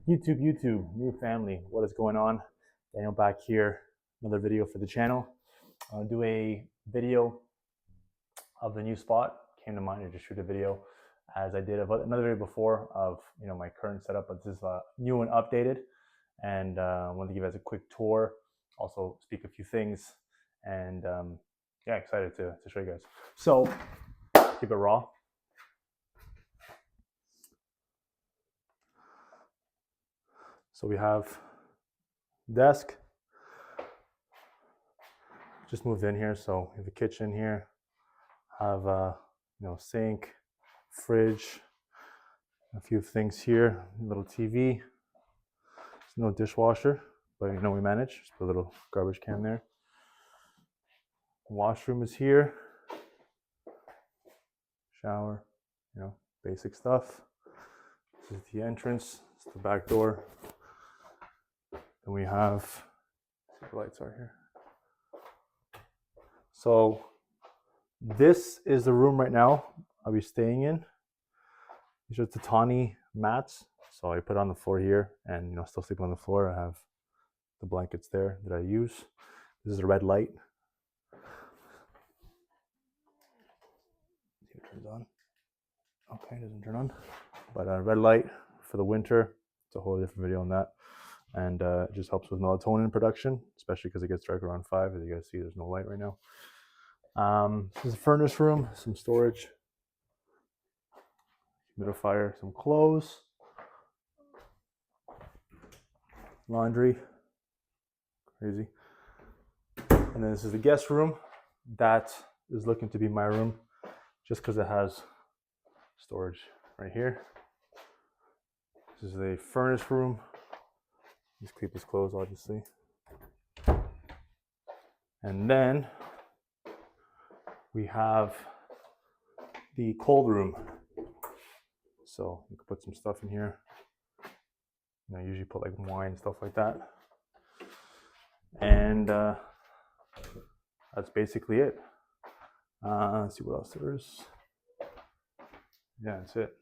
YouTube, new family, what is going on? Daniel back here, another video for the channel. I'll do a video of the new spot. Came to mind to just shoot a video as I did another video before of my current setup, but this is new and updated. And I wanted to give you guys a quick tour, also speak a few things, and yeah, excited to show you guys. So keep it raw. So we have desk. Just moved in here, so we have a kitchen here. Have a sink, fridge, a few things here. A little TV. There's no dishwasher, but we manage. Just put a little garbage can there. Washroom is here. Shower, basic stuff. This is the entrance. It's the back door. Then we have, let's see what the lights are here. So this is the room right now I'll be staying in. These are tatami mats. So I put it on the floor here and still sleep on the floor. I have the blankets there that I use. This is a red light. See if it turns on. Okay, it doesn't turn on. But a red light for the winter. It's a whole different video on that. And it just helps with melatonin production, especially because it gets dark around 5. As you guys see, there's no light right now. This is a furnace room, some storage, humidifier, some clothes, laundry, crazy. And then this is the guest room. That is looking to be my room, just because it has storage right here. This is the furnace room. Just keep this closed, obviously. And then we have the cold room. So you can put some stuff in here. I usually put like wine and stuff like that. And that's basically it. Let's see what else there is. Yeah, that's it.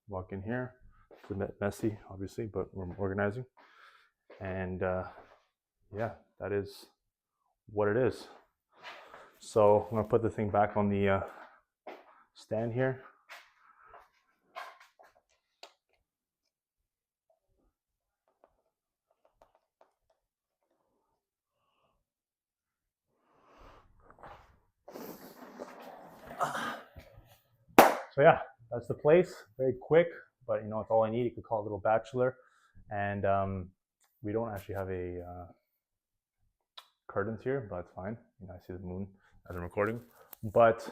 Walk in here. It's a bit messy, obviously, but we're organizing. And yeah, that is what it is. So I'm gonna put the thing back on the stand here. So yeah, that's the place. Very quick, but it's all I need. You could call it a little bachelor. And we don't actually have a curtains here, but it's fine. I see the moon as I'm recording. But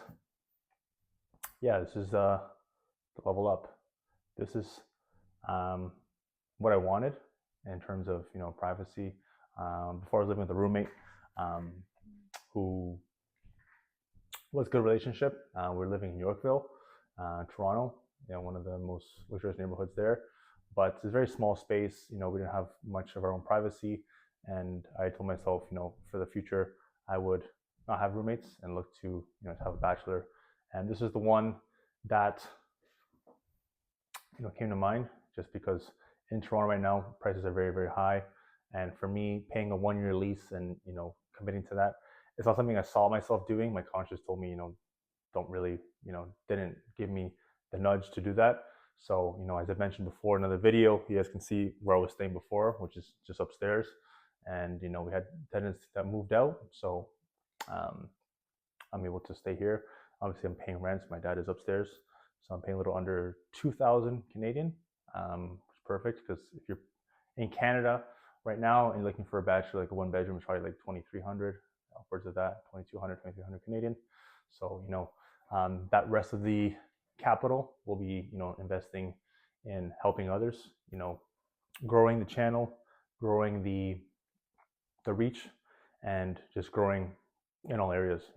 yeah, this is the level up. This is what I wanted in terms of privacy. Before I was living with a roommate who was a good relationship. We're living in Yorkville, Toronto, one of the most luxurious neighborhoods there. But it's a very small space. We didn't have much of our own privacy. And I told myself, for the future, I would not have roommates and look to, to have a bachelor. And this is the one that, came to mind just because in Toronto right now, prices are very, very high. And for me, paying a 1-year lease and, committing to that, it's not something I saw myself doing. My conscience told me, don't really, didn't give me the nudge to do that. So, as I mentioned before in another video, you guys can see where I was staying before, which is just upstairs. And, we had tenants that moved out. So I'm able to stay here. Obviously, I'm paying rent. My dad is upstairs. So I'm paying a little under 2,000 Canadian, which is perfect because if you're in Canada right now and you're looking for a bachelor, like a 1-bedroom, it's probably like 2,300, upwards of that, 2,200, 2,300 Canadian. So, that rest of the capital will be, investing in helping others, growing the channel, growing the reach, and just growing in all areas.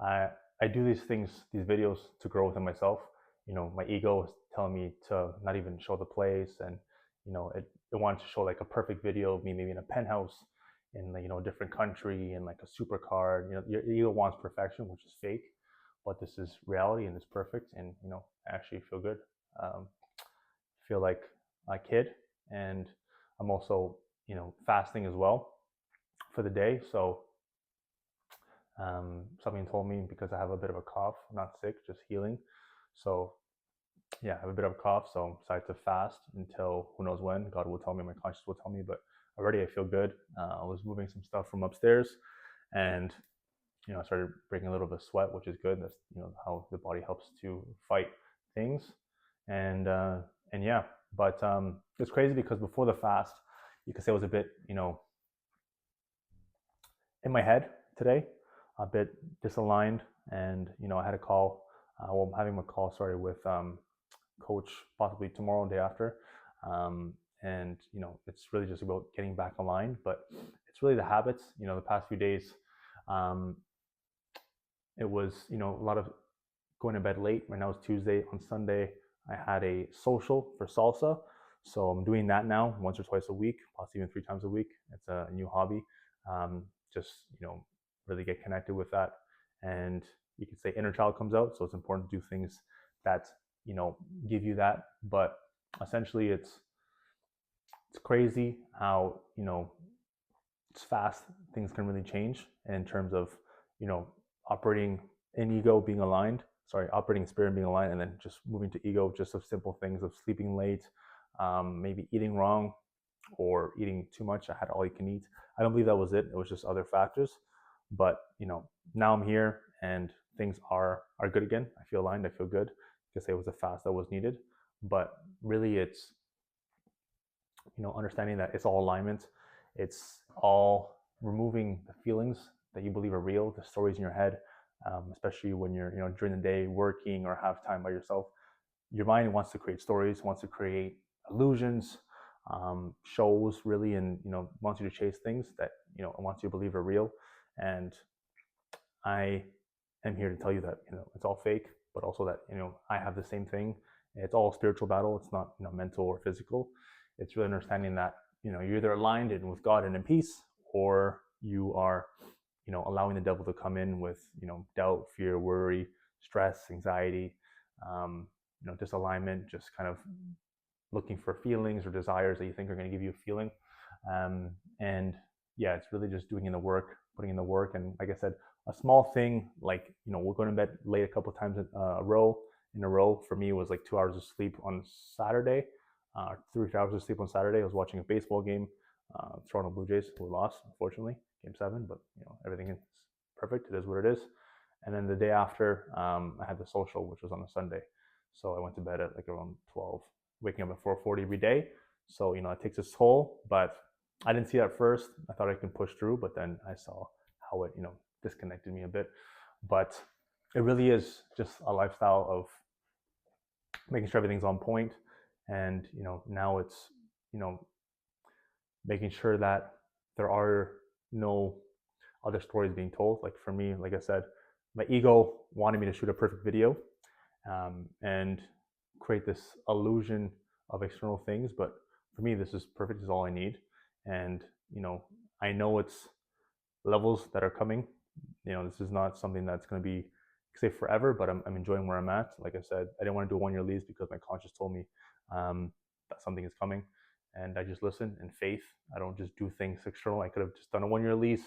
I do these things, these videos to grow within myself. My ego is telling me to not even show the place, and it wants to show like a perfect video of me maybe in a penthouse in a different country in like a supercar. Your ego wants perfection, which is fake, but this is reality and it's perfect. And I actually feel good. Feel like a kid, and I'm also, fasting as well for the day. So something told me, because I have a bit of a cough, I'm not sick, just healing. So yeah, I have a bit of a cough, so I decided to fast until who knows when. God will tell me, my conscience will tell me, but already I feel good. I was moving some stuff from upstairs, and I started breaking a little bit of sweat, which is good. That's how the body helps to fight things, and yeah. But it's crazy because before the fast, you could say I was a bit in my head today, a bit disaligned, and I had a call. Well, I'm having a call, sorry, with coach possibly tomorrow, day after, and it's really just about getting back aligned. But it's really the habits. The past few days, um, it was a lot of going to bed late. Right now it's Tuesday. On Sunday, I had a social for salsa, so I'm doing that now once or twice a week, possibly even 3 times a week. It's a new hobby. Just really get connected with that, and you could say inner child comes out. So it's important to do things that give you that. But essentially, it's crazy how it's fast things can really change, and in terms of operating in ego being aligned, operating spirit being aligned, and then just moving to ego, just of simple things of sleeping late, maybe eating wrong or eating too much. I had all you can eat. I don't believe that was it. It was just other factors. But now I'm here and things are good again. I feel aligned. I feel good. Because it was a fast that was needed. But really, it's understanding that it's all alignment. It's all removing the feelings that you believe are real, the stories in your head, especially when you're during the day working or have time by yourself. Your mind wants to create stories, wants to create illusions, shows, really, and wants you to chase things that wants you to believe are real. And I am here to tell you that it's all fake, but also that I have the same thing. It's all a spiritual battle. It's not mental or physical. It's really understanding that you're either aligned and with God and in peace, or you are allowing the devil to come in with doubt, fear, worry, stress, anxiety, disalignment, just kind of looking for feelings or desires that you think are going to give you a feeling. And yeah, it's really just doing in the work, putting in the work. And like I said, a small thing like we're going to bed late a couple of times in a row for me was like 2 hours of sleep on Saturday, 3 hours of sleep on Saturday. I was watching a baseball game, Toronto Blue Jays, who lost, unfortunately, Game 7, but everything is perfect. It is what it is. And then the day after, I had the social, which was on a Sunday. So I went to bed at like around 12, waking up at 4:40 every day. So it takes its toll, but I didn't see that at first. I thought I could push through, but then I saw how it disconnected me a bit. But it really is just a lifestyle of making sure everything's on point, and now it's making sure that there are no other stories being told. Like for me, like I said, my ego wanted me to shoot a perfect video, and create this illusion of external things. But for me, this is perfect. This is all I need. And I know it's levels that are coming. This is not something that's going to be say forever, but I'm enjoying where I'm at. Like I said, I didn't want to do a 1 year lease because my conscience told me that something is coming, and I just listen in faith. I don't just do things external. I could have just done a 1 year lease,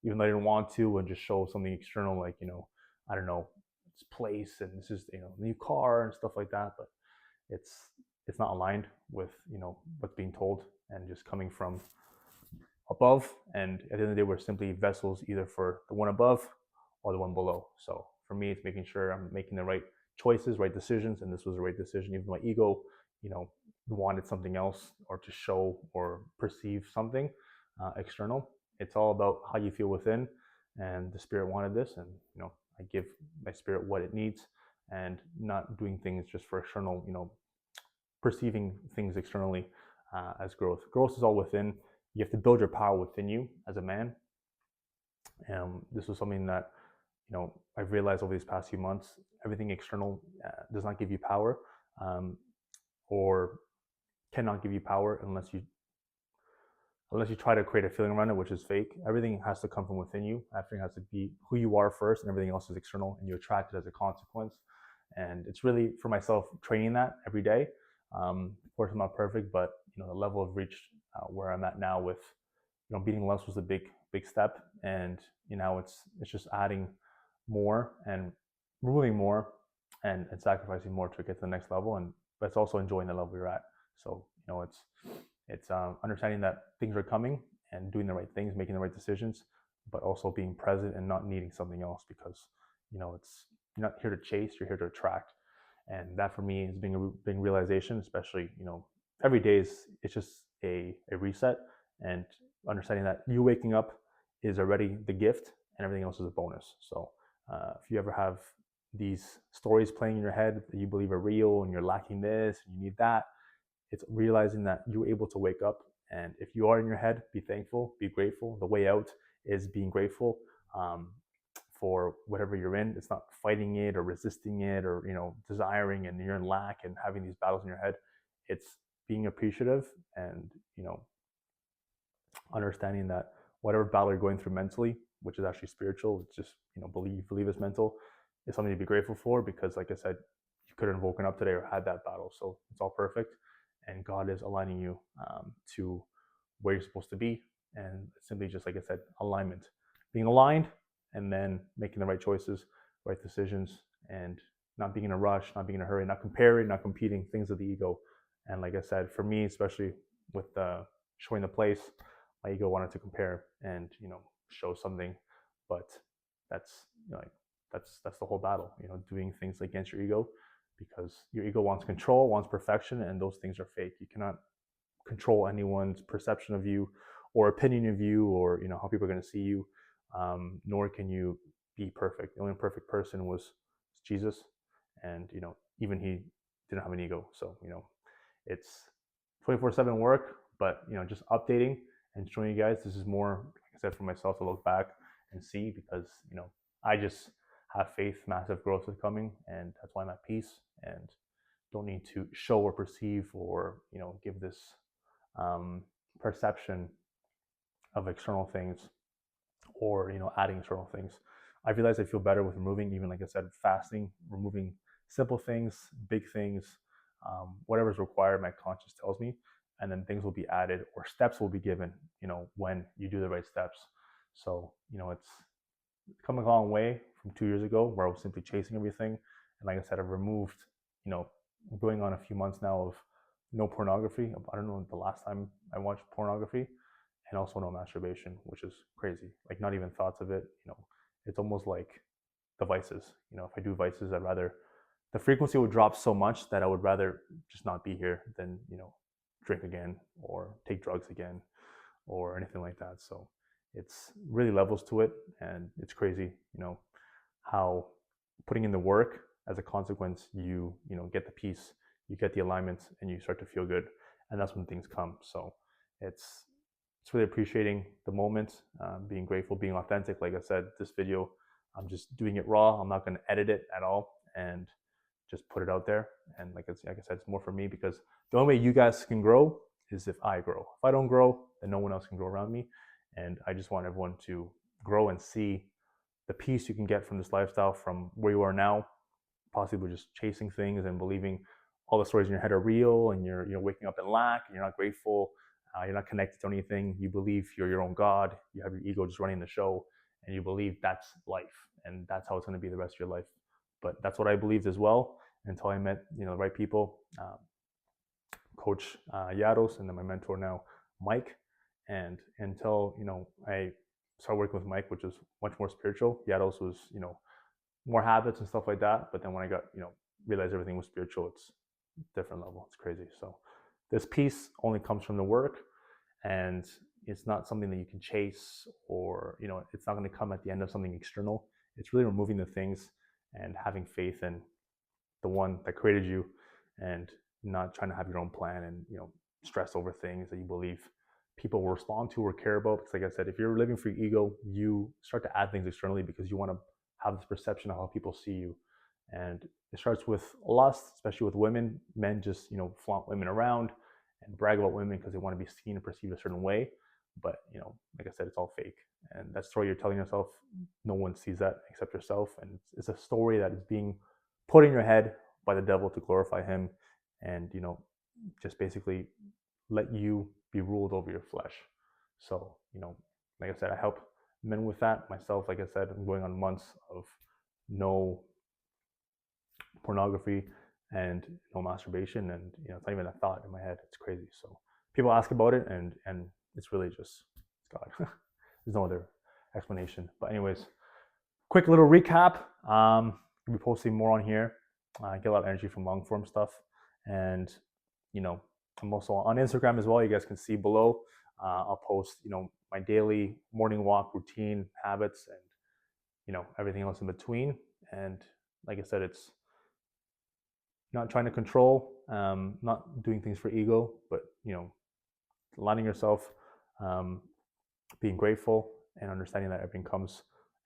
even though I didn't want to, and just show something external, like I don't know, this place and this is new car and stuff like that. But it's not aligned with what's being told, and just coming from above. And at the end of the day, we're simply vessels, either for the one above or the one below. So for me, it's making sure I'm making the right choices, right decisions, and this was the right decision. Even my ego, wanted something else, or to show or perceive something external. It's all about how you feel within, and the spirit wanted this, and I give my spirit what it needs, and not doing things just for external, perceiving things externally as growth. Growth is all within. You have to build your power within you as a man. This was something that I've realized over these past few months. Everything external does not give you power, or cannot give you power unless you try to create a feeling around it, which is fake. Everything has to come from within you. Everything has to be who you are first, and everything else is external, and you attract it as a consequence. And it's really, for myself, training that every day. Of course, I'm not perfect, but the level of reach where I'm at now with beating less was a big step, and it's just adding more and removing more and sacrificing more to get to the next level, and but it's also enjoying the level you're at. So it's understanding that things are coming and doing the right things, making the right decisions, but also being present and not needing something else, because it's you're not here to chase, you're here to attract. And that for me is being a big realization, especially every day is it's just a reset, and understanding that you waking up is already the gift and everything else is a bonus. So if you ever have these stories playing in your head that you believe are real and you're lacking this and you need that, it's realizing that you're able to wake up. And if you are in your head, be thankful, be grateful. The way out is being grateful for whatever you're in. It's not fighting it or resisting it or desiring and you're in lack and having these battles in your head. It's being appreciative and understanding that whatever battle you're going through mentally, which is actually spiritual, it's just believe it's mental, is something to be grateful for, because like I said, you couldn't have woken up today or had that battle. So it's all perfect, and God is aligning you to where you're supposed to be. And it's simply just like I said, alignment, being aligned, and then making the right choices, right decisions, and not being in a rush, not being in a hurry, not comparing, not competing, things of the ego. And like I said, for me, especially with showing the place, my ego wanted to compare and show something, but that's that's the whole battle. Doing things against your ego, because your ego wants control, wants perfection, and those things are fake. You cannot control anyone's perception of you or opinion of you, or how people are going to see you. Nor can you be perfect. The only perfect person was Jesus, and even he didn't have an ego. So it's 24/7 work, but just updating and showing you guys. This is more, like I said, for myself to look back and see, because I just have faith, massive growth is coming, and that's why I'm at peace and don't need to show or perceive or give this perception of external things, or adding external things. I realize I feel better with removing, even like I said, fasting, removing simple things, big things, whatever's required. My conscience tells me, and then things will be added or steps will be given. When you do the right steps. So it's come a long way from 2 years ago, where I was simply chasing everything. And like I said, I've removed, going on a few months now of no pornography. I don't know the last time I watched pornography, and also no masturbation, which is crazy. Like not even thoughts of it. It's almost like the vices. If I do vices, I'd rather the frequency would drop so much that I would rather just not be here than drink again or take drugs again or anything like that. So it's really levels to it, and it's crazy, how putting in the work, as a consequence, you get the peace, you get the alignments, and you start to feel good, and that's when things come. So it's really appreciating the moment, being grateful, being authentic. Like I said, this video, I'm just doing it raw. I'm not going to edit it at all, and just put it out there. And like I said, it's more for me, because the only way you guys can grow is if I grow. If I don't grow, then no one else can grow around me. And I just want everyone to grow and see the peace you can get from this lifestyle, from where you are now, possibly just chasing things and believing all the stories in your head are real, and you're waking up in lack, and you're not grateful, you're not connected to anything. You believe you're your own God. You have your ego just running the show, and you believe that's life, and that's how it's going to be the rest of your life. But that's what I believed as well, until I met the right people, Coach Yaros, and then my mentor now, Mike. And until I started working with Mike, which was much more spiritual. Yaros was more habits and stuff like that. But then when I got realized everything was spiritual, it's a different level. It's crazy. So this peace only comes from the work, and it's not something that you can chase, or it's not going to come at the end of something external. It's really removing the things and having faith in the one that created you, and not trying to have your own plan and stress over things that you believe people will respond to or care about. Because like I said, if you're living for your ego, you start to add things externally because you want to have this perception of how people see you. And it starts with lust, especially with women. Men just flaunt women around and brag about women because they want to be seen and perceived a certain way. But like I said, it's all fake, and that story you're telling yourself, no one sees that except yourself. And it's a story that is being put in your head by the devil to glorify him, and just basically let you be ruled over your flesh. So, like I said, I help men with that. Myself, like I said, I'm going on months of no pornography and no masturbation, and it's not even a thought in my head. It's crazy. So people ask about it, and it's really just God. There's no other explanation. But anyways, quick little recap. I'll be posting more on here. I get a lot of energy from long form stuff, and I'm also on Instagram as well. You guys can see below. I'll post my daily morning walk routine, habits, and everything else in between. And like I said, it's not trying to control, not doing things for ego, but aligning yourself, um, being grateful, and understanding that everything comes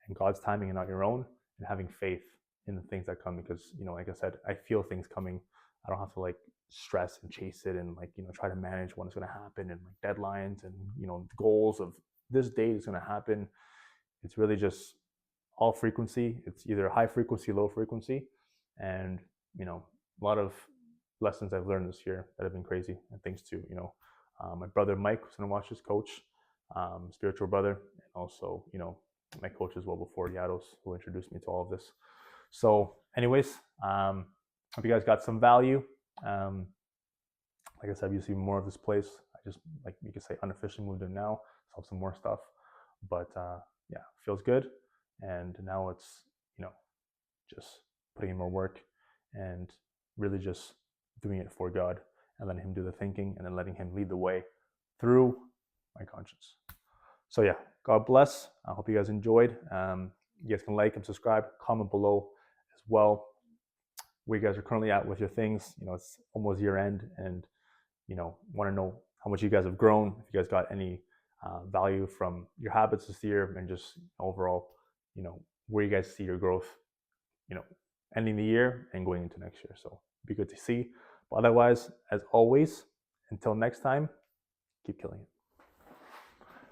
in God's timing and not your own, and having faith in the things that come. Because like I said, I feel things coming. I don't have to stress and chase it and try to manage when it's going to happen, and deadlines and goals of this date is going to happen. It's really just all frequency. It's either high frequency, low frequency, and a lot of lessons I've learned this year that have been crazy. And thanks to my brother Mike, who's gonna watch this, coach, spiritual brother, and also my coach as well before, Yados, who introduced me to all of this. So, anyways, hope you guys got some value. Like I said, you see more of this place. I just, like you could say, unofficially moved in now. Saw some more stuff, but yeah, feels good. And now it's just putting in more work and really just doing it for God and letting Him do the thinking, and then letting Him lead the way through my conscience. So yeah, God bless. I hope you guys enjoyed. You guys can like and subscribe, comment below as well where you guys are currently at with your things. It's almost year end, and want to know how much you guys have grown, if you guys got any value from your habits this year, and just overall, where you guys see your growth, ending the year and going into next year. So be good to see. But otherwise, as always, until next time, keep killing it.